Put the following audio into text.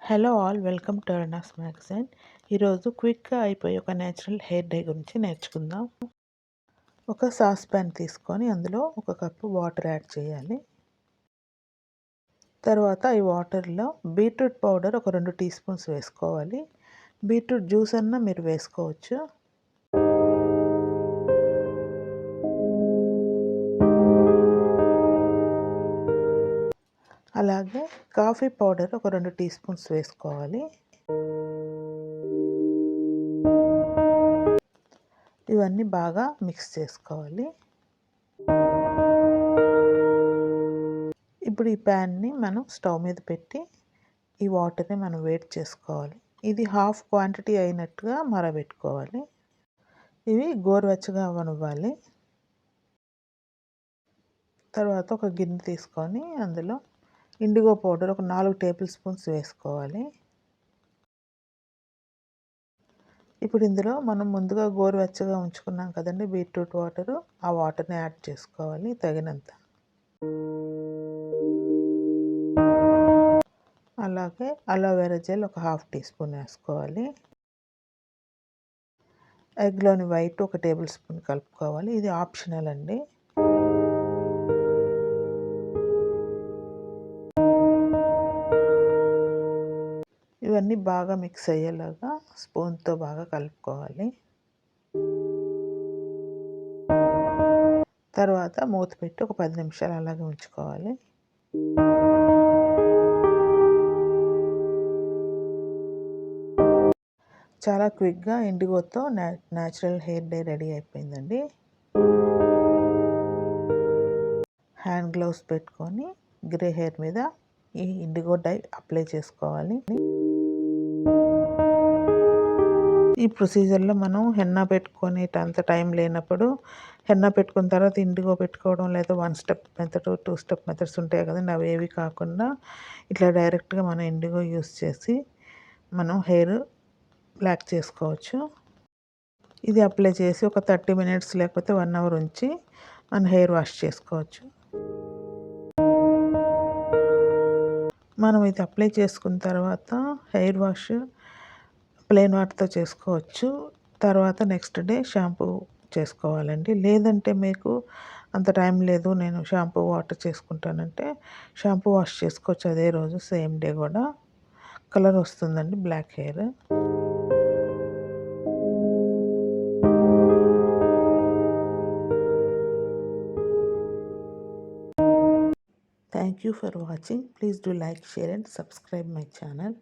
Hello all, welcome to Aruna'sMagazine. ఈరోజు క్విక్గా అయిపోయి ఒక న్యాచురల్ హెయిర్ డై గురించి నేర్చుకుందాం. ఒక సాస్ ప్యాన్ తీసుకొని అందులో ఒక కప్పు వాటర్ యాడ్ చేయాలి. తర్వాత ఈ వాటర్లో బీట్రూట్ పౌడర్ ఒక 2 టీ స్పూన్స్ వేసుకోవాలి. బీట్రూట్ జ్యూస్ అన్నా మీరు వేసుకోవచ్చు. అలాగే కాఫీ పౌడర్ ఒక 2 టీ స్పూన్స్ వేసుకోవాలి. ఇవన్నీ బాగా మిక్స్ చేసుకోవాలి. ఇప్పుడు ఈ ప్యాన్ని మనం స్టవ్ మీద పెట్టి ఈ వాటర్ని మనం వేడి చేసుకోవాలి. ఇది హాఫ్ క్వాంటిటీ అయినట్టుగా మరబెట్టుకోవాలి. ఇవి గోరువెచ్చగా అవ్వనివ్వాలి. తర్వాత ఒక గిన్నె తీసుకొని అందులో ఇండిగో పౌడర్ ఒక 4 టేబుల్ స్పూన్స్ వేసుకోవాలి. ఇప్పుడు ఇందులో మనం ముందుగా గోరువెచ్చగా ఉంచుకున్నాం కదండి బీట్రూట్ వాటరు, ఆ వాటర్ని యాడ్ చేసుకోవాలి తగినంత. అలాగే అలోవెరా జెల్ ఒక హాఫ్ టీ స్పూన్ వేసుకోవాలి. ఎగ్లోని వైట్ ఒక టేబుల్ స్పూన్ కలుపుకోవాలి. ఇది ఆప్షనల్ అండి. ఇవన్నీ బాగా మిక్స్ అయ్యేలాగా స్పూన్తో బాగా కలుపుకోవాలి. తర్వాత మూత పెట్టి ఒక 10 నిమిషాలు అలాగే ఉంచుకోవాలి. చాలా క్విక్గా ఇండిగోతో న్యాచురల్ హెయిర్ డై రెడీ అయిపోయిందండి. హ్యాండ్ గ్లౌస్ పెట్టుకొని గ్రే హెయిర్ మీద ఈ ఇండిగో డై అప్లై చేసుకోవాలి. ఈ ప్రొసీజర్లో మనం హెన్నా పెట్టుకొని అంత టైం లేనప్పుడు హెన్నా పెట్టుకున్న తర్వాత ఇండిగో పెట్టుకోవడం, లేదా 1 స్టెప్ మెథడ్ 2 స్టెప్ మెథడ్స్ ఉంటాయి కదండి, అవి ఏవి కాకుండా ఇట్లా డైరెక్ట్గా మనం ఇండిగో యూస్ చేసి మనం హెయిర్ బ్లాక్ చేసుకోవచ్చు. ఇది అప్లై చేసి ఒక 30 మినిట్స్ లేకపోతే 1 అవర్ ఉంచి మన హెయిర్ వాష్ చేసుకోవచ్చు. మనం ఇది అప్లై చేసుకున్న తర్వాత హెయిర్ వాష్ ప్లెయిన్ వాటర్తో చేసుకోవచ్చు. తర్వాత నెక్స్ట్ డే షాంపూ చేసుకోవాలండి. లేదంటే మీకు అంత టైం లేదు, నేను షాంపూ వాటర్ చేసుకుంటానంటే షాంపూ వాష్ చేసుకోవచ్చు అదే రోజు, సేమ్ డే కూడా. కలర్ వస్తుందండి black hair. Thank you for watching. Please do like, share and subscribe my channel.